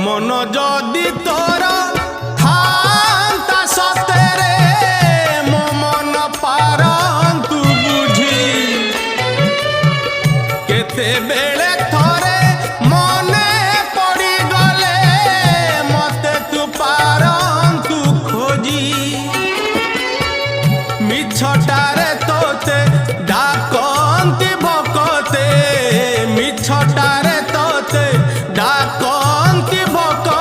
মন যদি তোর থান্তা সতেরে মো মন পারন্তু বুঝি কেতেবেলে থরে মনে পড়ি গলে মতে তু পারন্তু খোঁজি মিছটারে তোতে ডাকন্তি ভকতে মিছটারে তোতে ডাকন্তি ভকতে